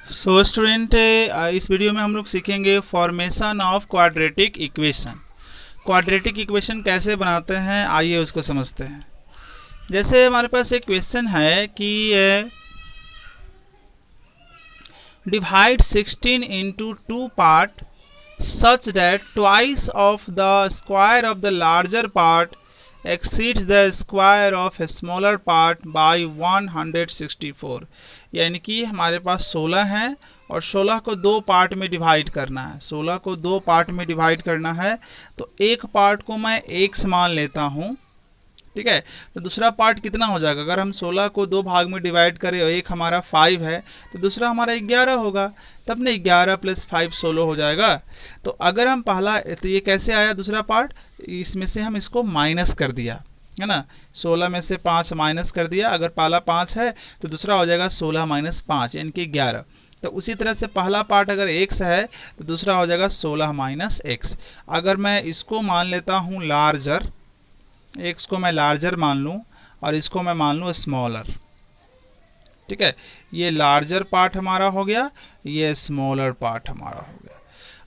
So student, इस video में हम लोग सीखेंगे formation of quadratic equation. Quadratic equation कैसे बनाते हैं, आइए उसको समझते हैं। जैसे हमारे पास एक क्वेश्चन है कि divide 16 into 2 part such that twice of the square of the larger part exceeds the square of a smaller part by 164। यानी कि हमारे पास 16 है और 16 को दो पार्ट में डिवाइड करना है। 16 को दो पार्ट में डिवाइड करना है तो एक पार्ट को मैं x मान लेता हूँ, ठीक है। तो दूसरा पार्ट कितना हो जाएगा? अगर हम 16 को दो भाग में डिवाइड करें और एक हमारा 5 है तो दूसरा हमारा 11 होगा, तब ने 11 + 5 16 हो जाएगा। तो अगर हम पहला, तो ये कैसे आया दूसरा पार्ट? इसमें से हम इसको माइनस कर दिया है ना, 16 में से 5 माइनस कर दिया। अगर पहला 5 है तो दूसरा हो जाएगा 16 - 5 यानी कि 11। तो उसी तरह से पहला पार्ट अगर x है तो दूसरा हो जाएगा 16 - x। अगर मैं इसको मान लेता हूँ लार्जर, x को मैं लार्जर मान लूँ और इसको मैं मान लूँ स्मॉलर, ठीक है। ये लार्जर पार्ट हमारा हो गया, ये स्मॉलर पार्ट हमारा हो गया।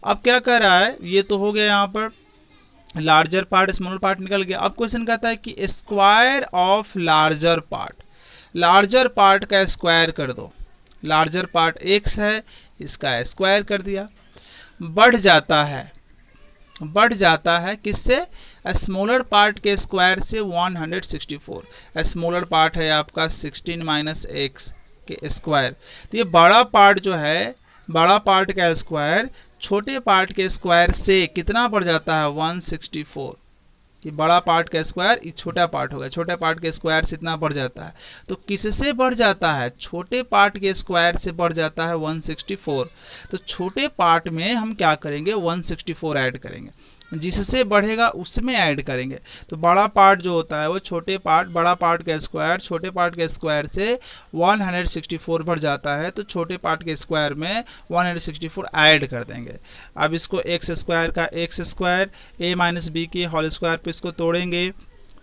अब क्या कर रहा है, ये तो हो गया यहाँ पर लार्जर पार्ट स्मॉलर पार्ट निकल गया। अब क्वेश्चन कहता है कि square of larger part, larger part का स्क्वायर कर दो। लार्जर पार्ट x है, इसका स्क्वायर कर दिया। बढ़ जाता है किससे? स्मॉलर पार्ट के स्क्वायर से 164। स्मॉलर पार्ट है आपका 16 - x के स्क्वायर। तो ये बड़ा पार्ट जो है, बड़ा पार्ट का स्क्वायर छोटे पार्ट के स्क्वायर से कितना बढ़ जाता है? 164। ये बड़ा पार्ट का स्क्वायर, ये छोटा पार्ट हो गया, छोटे पार्ट के स्क्वायर से इतना बढ़ जाता है। तो किससे बढ़ जाता है? छोटे पार्ट के स्क्वायर से बढ़ जाता है 164। तो छोटे पार्ट में हम क्या करेंगे? 164 ऐड करेंगे, जिससे बढ़ेगा उसमें ऐड करेंगे। तो बड़ा पार्ट जो होता है वो छोटे पार्ट, बड़ा पार्ट का स्क्वायर छोटे पार्ट के स्क्वायर से 164 बढ़ जाता है, तो छोटे पार्ट के स्क्वायर में 164 ऐड कर देंगे। अब इसको x स्क्वायर का x स्क्वायर a - b की होल स्क्वायर पे इसको तोड़ेंगे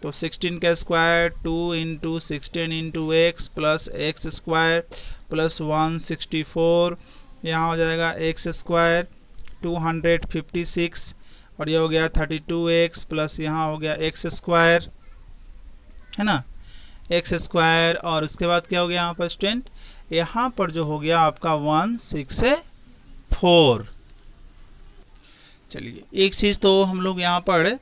तो 16 का square 2 × 16 × x plus x square plus 164, यहाँ हो जाएगा x स्क्वायर 256 और ये हो गया 32x प्लस यहाँ हो गया x स्क्वायर, है ना, x स्क्वायर। और उसके बाद क्या हो गया यहाँ पर स्टूडेंट? यहाँ पर जो हो गया आपका 164। चलिए एक चीज़ तो हम लोग यहाँ पर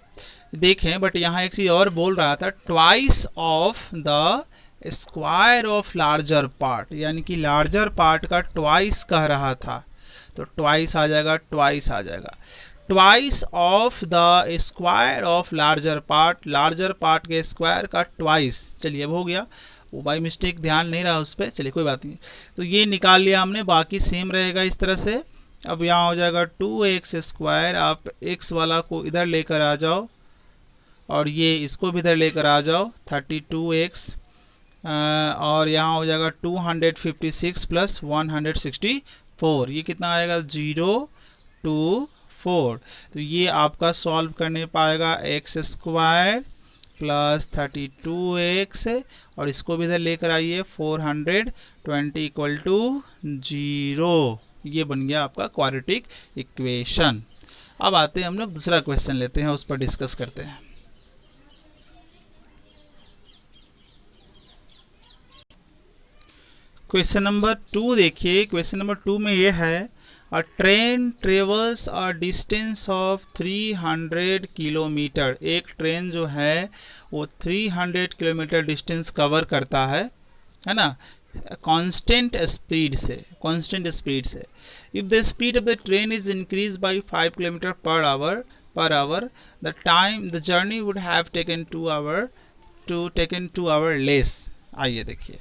देखें, बट यहाँ एक चीज़ और बोल रहा था, twice of the square of larger part, यानी कि लार्जर पार्ट का ट्वाइस कह रहा था। तो ट्वाइस आ जाएगा, ट्वाइस आ जाएगा। Twice of the square of larger part, larger part के स्क्वायर का ट्वाइस। चलिए अब हो गया, वो बाई मिस्टेक ध्यान नहीं रहा उस पर, चलिए कोई बात नहीं। तो ये निकाल लिया हमने, बाकी सेम रहेगा इस तरह से। अब यहाँ हो जाएगा 2x स्क्वायर, आप x वाला को इधर लेकर आ जाओ और ये इसको भी इधर लेकर आ जाओ 32x, और यहाँ हो जाएगा 256 प्लस 164, ये कितना आएगा? 0 2 4। तो ये आपका सॉल्व करने पाएगा x स्क्वायर प्लस 32x और इसको भी इधर लेकर आइए 420 = 0। ये बन गया आपका क्वाड्रेटिक इक्वेशन। अब आते हैं हम लोग दूसरा क्वेश्चन लेते हैं, उस पर डिस्कस करते हैं। क्वेश्चन नंबर 2 देखिए। क्वेश्चन नंबर 2 में ये है, A train travels a distance of 300 kilometre. एक ट्रेन जो है वो 300 किलोमीटर डिस्टेंस कवर करता है ना, कांस्टेंट स्पीड से, कांस्टेंट स्पीड से। If the speed of the train is increase by 5 kilometre per hour, the time the journey would have taken 2 our less. आइए देखिए,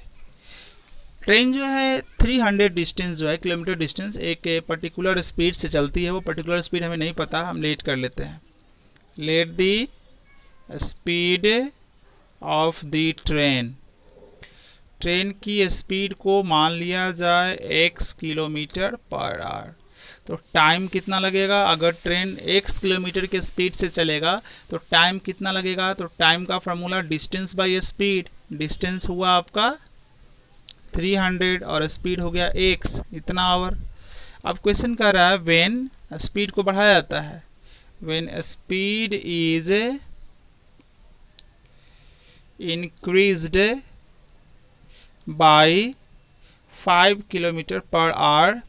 ट्रेन जो है 300 डिस्टेंस जो है, किलोमीटर डिस्टेंस, एक पर्टिकुलर स्पीड से चलती है। वो पर्टिकुलर स्पीड हमें नहीं पता, हम लेट कर लेते हैं। Let the speed of the train, train की स्पीड को मान लिया जाए x किलोमीटर पर आवर। तो टाइम कितना लगेगा? अगर ट्रेन x किलोमीटर के स्पीड से चलेगा तो टाइम कितना लगेगा? तो टाइम का formula distance by speed. Distance हुआ आपका 300 और स्पीड हो गया x इतना आवर। अब क्वेश्चन कह रहा है व्हेन स्पीड को बढ़ाया जाता है, when speed is increased by 5 kilometre per hour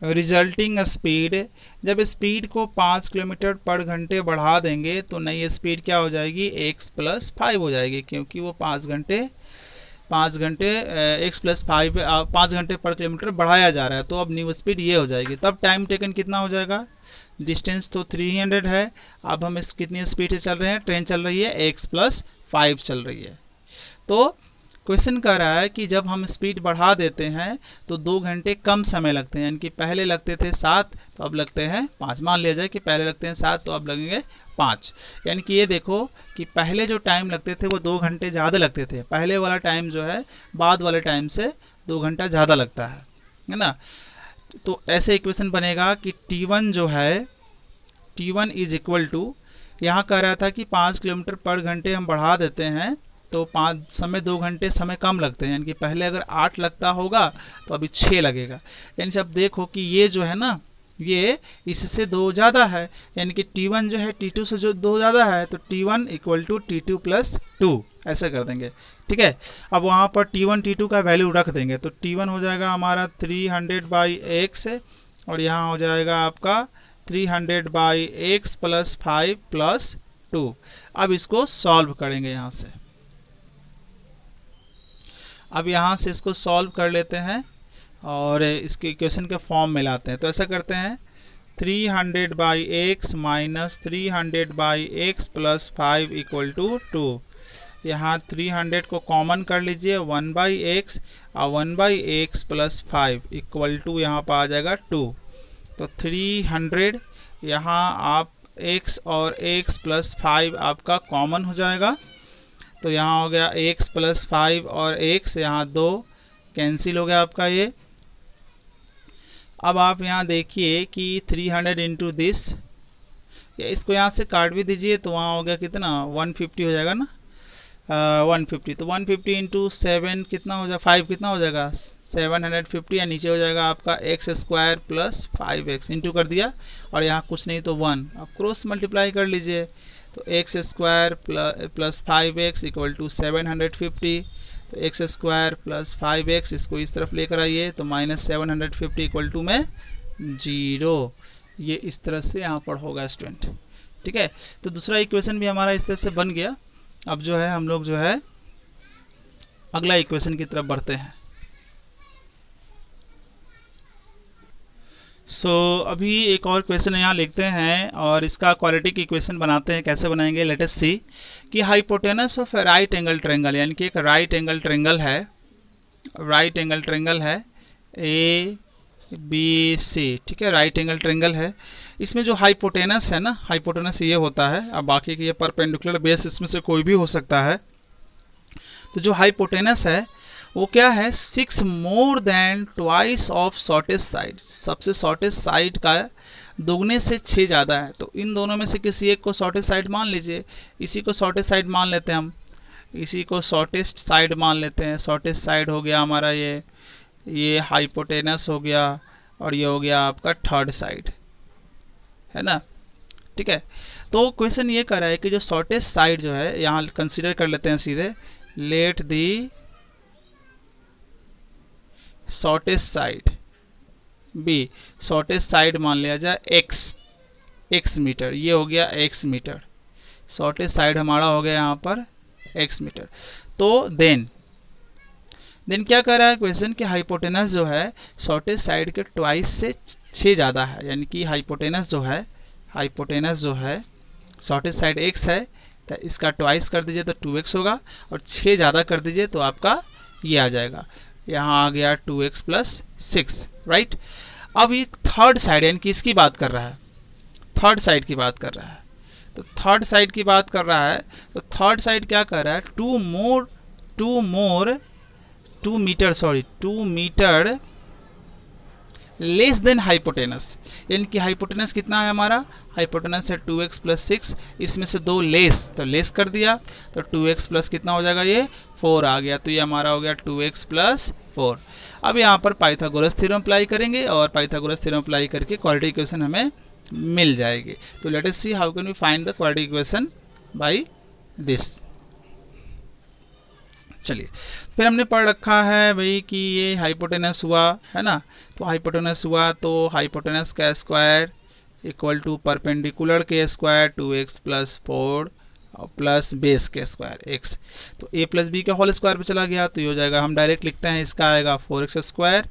resulting speed, जब स्पीड को 5 किलोमीटर पर घंटे बढ़ा देंगे तो नई स्पीड क्या हो जाएगी, x + 5 हो जाएगी, क्योंकि वो 5 घंटे x + 5 घंटे पर किलोमीटर बढ़ाया जा रहा है। तो अब न्यू स्पीड ये हो जाएगी। तब टाइम टेकन कितना हो जाएगा, डिस्टेंस तो 300 है, अब हम इस कितनी स्पीड से चल रहे हैं, ट्रेन चल रही है x + 5 चल रही है। तो क्वेश्चन कह रहा है कि जब हम स्पीड बढ़ा देते हैं तो 2 घंटे कम समय लगते हैं, यानी कि पहले लगते थे 7 तो अब लगते हैं 5। मान लिया जाए कि पहले लगते हैं 7 तो अब लगेंगे 5, यानी कि ये देखो कि पहले जो टाइम लगते थे वो 2 घंटे ज़्यादा लगते थे, पहले वाला टाइम जो है बाद वाले टाइम से 2 घंटा ज़्यादा लगता है ना। तो ऐसे इक्वेशन बनेगा कि T1 जो है, T1 इज इक्वल टू, यहाँ कह रहा था कि 5 किलोमीटर पर घंटे हम बढ़ा देते हैं तो 2 घंटे समय कम लगते हैं, यानी कि पहले अगर 8 लगता होगा तो अभी 6 लगेगा। यानी सब देखो कि ये जो है ना, ये इससे 2 ज़्यादा है, यानी कि T1 जो है T2 से जो 2 ज़्यादा है, तो T1 = T2 + 2 ऐसे कर देंगे। ठीक है, अब वहाँ पर T1 T2 का वैल्यू रख देंगे, तो T1 हो जाएगा हमारा 300/x और यहाँ हो जाएगा आपका 300/x + 5 + 2। अब इसको सॉल्व करेंगे यहाँ से, अब यहाँ से इसको सॉल्व कर लेते हैं और इसके इक्वेशन के फॉर्म में लाते हैं। तो ऐसा करते हैं 300/x - 300/x + 5 = 2। यहाँ 300 को कॉमन कर लीजिए, 1/x और 1/x + 5 = यहाँ पर आ जाएगा 2। तो 300 यहाँ आप x और x + 5 आपका कॉमन हो जाएगा, तो यहाँ हो गया x + 5 और x, यहाँ 2 कैंसिल हो गया आपका ये। अब आप यहाँ देखिए कि 300 इंटू दिस, इसको यहाँ से काट भी दीजिए तो वहाँ हो गया कितना, 150 हो जाएगा ना, 150। तो 150 इंटू 7 कितना हो जाएगा, 5 कितना हो जाएगा, 750, या नीचे हो जाएगा आपका x² + 5x इंटू कर दिया, और यहाँ कुछ नहीं तो 1, आप क्रॉस मल्टीप्लाई कर लीजिए, तो x² + 5x = 750। तो x² + 5x इसको इस तरफ लेकर आइए, तो -750 = में 0। ये इस तरह से यहाँ पर होगा स्टूडेंट। ठीक है, तो दूसरा इक्वेशन भी हमारा इस तरह से बन गया। अब जो है हम लोग जो है अगला इक्वेशन की तरफ बढ़ते हैं। अभी एक और क्वेश्चन यहाँ लिखते हैं और इसका क्वाड्रेटिक इक्वेशन बनाते हैं। कैसे बनाएंगे, लेट अस सी कि hypotenuse of right angle triangle, यानी कि एक राइट एंगल ट्रायंगल है ABC। ठीक है, राइट एंगल ट्रायंगल है, इसमें जो हाइपोटेनस है ना, हाइपोटेनस ये होता है, अब बाकी के ये परपेंडिकुलर बेस इसमें से कोई भी हो सकता है। तो जो हाइपोटेनस है वो क्या है, 6 more than twice of shortest side, सबसे शॉर्टेस्ट साइड का दोगुने से 6 ज़्यादा है। तो इन दोनों में से किसी एक को शॉर्टेस्ट साइड मान लीजिए, इसी को शॉर्टेस्ट साइड मान लेते हैं हम, इसी को शॉर्टेस्ट साइड मान लेते हैं। शॉर्टेस्ट साइड हो गया हमारा ये हाइपोटेनस हो गया, और ये हो गया आपका थर्ड साइड, है ना। ठीक है, तो क्वेश्चन ये कर रहा है कि जो शॉर्टेस्ट साइड जो है, यहाँ कंसीडर कर लेते हैं सीधे, let the shortest side B, shortest side मान लिया जाए x मीटर, ये हो गया x मीटर, शॉर्टेस्ट साइड हमारा हो गया यहाँ पर x मीटर। तो देन क्या कह रहा है क्वेश्चन कि हाइपोटेनस जो है शॉर्टेस्ट साइड के ट्वाइस से 6 ज़्यादा है, यानी कि हाइपोटेनस जो है शॉर्टेस्ट साइड x है, तो इसका ट्वाइस कर दीजिए तो 2x होगा, और 6 ज़्यादा कर दीजिए तो आपका ये आ जाएगा, यहाँ आ गया 2x + 6, राइट। अब ये थर्ड साइड, यानी कि इसकी बात कर रहा है, थर्ड साइड की बात कर रहा है। तो थर्ड साइड की बात कर रहा है, तो थर्ड साइड क्या कर रहा है, 2 मीटर लेस देन हाइपोटेनस, यानी कि हाइपोटेनस कितना है हमारा, हाइपोटेनस है 2x प्लस 6, इसमें से 2 लेस, तो लेस कर दिया तो 2x प्लस कितना हो जाएगा, ये 4 आ गया, तो ये हमारा हो गया 2x प्लस 4। अब यहाँ पर पाइथागोरस थ्योरम अप्लाई करेंगे और पाइथागोरस थ्योरम अप्लाई करके क्वाड्रेटिक इक्वेशन हमें मिल जाएगी। तो let us see how can we find the quadratic equation by this. चलिए, फिर हमने पढ़ रखा है भाई कि ये हाइपोटेनस हुआ है ना, तो हाइपोटेनस हुआ तो हाइपोटेनस का स्क्वायर इक्वल टू परपेंडिकुलर के square 2x plus 4 plus base के स्क्वायर x, तो a प्लस बी के होल स्क्वायर पे चला गया, तो ये हो जाएगा, हम डायरेक्ट लिखते हैं, इसका आएगा 4x स्क्वायर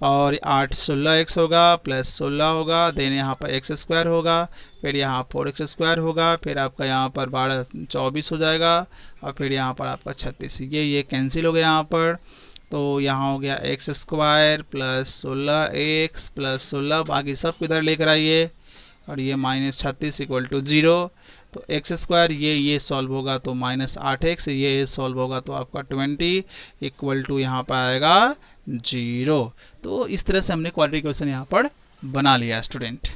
और 8 16x होगा प्लस 16 होगा, देन यहाँ पर x स्क्वायर होगा, फिर यहाँ 4x स्क्वायर होगा, फिर आपका यहाँ पर 12 24 हो जाएगा और फिर यहाँ पर आपका 36, ये कैंसिल हो गया यहाँ पर, तो यहाँ हो गया x square plus 16x plus 16, बाकी सब इधर लेकर आइए और ये माइनस 36 इक्वल टू 0, तो एक्स स्क्वायर ये सॉल्व होगा तो माइनस 8x, ये सॉल्व होगा तो आपका 20 इक्वल टू यहाँ पर आएगा 0। तो इस तरह से हमने क्वाड्रेटिक इक्वेशन यहाँ पर बना लिया स्टूडेंट।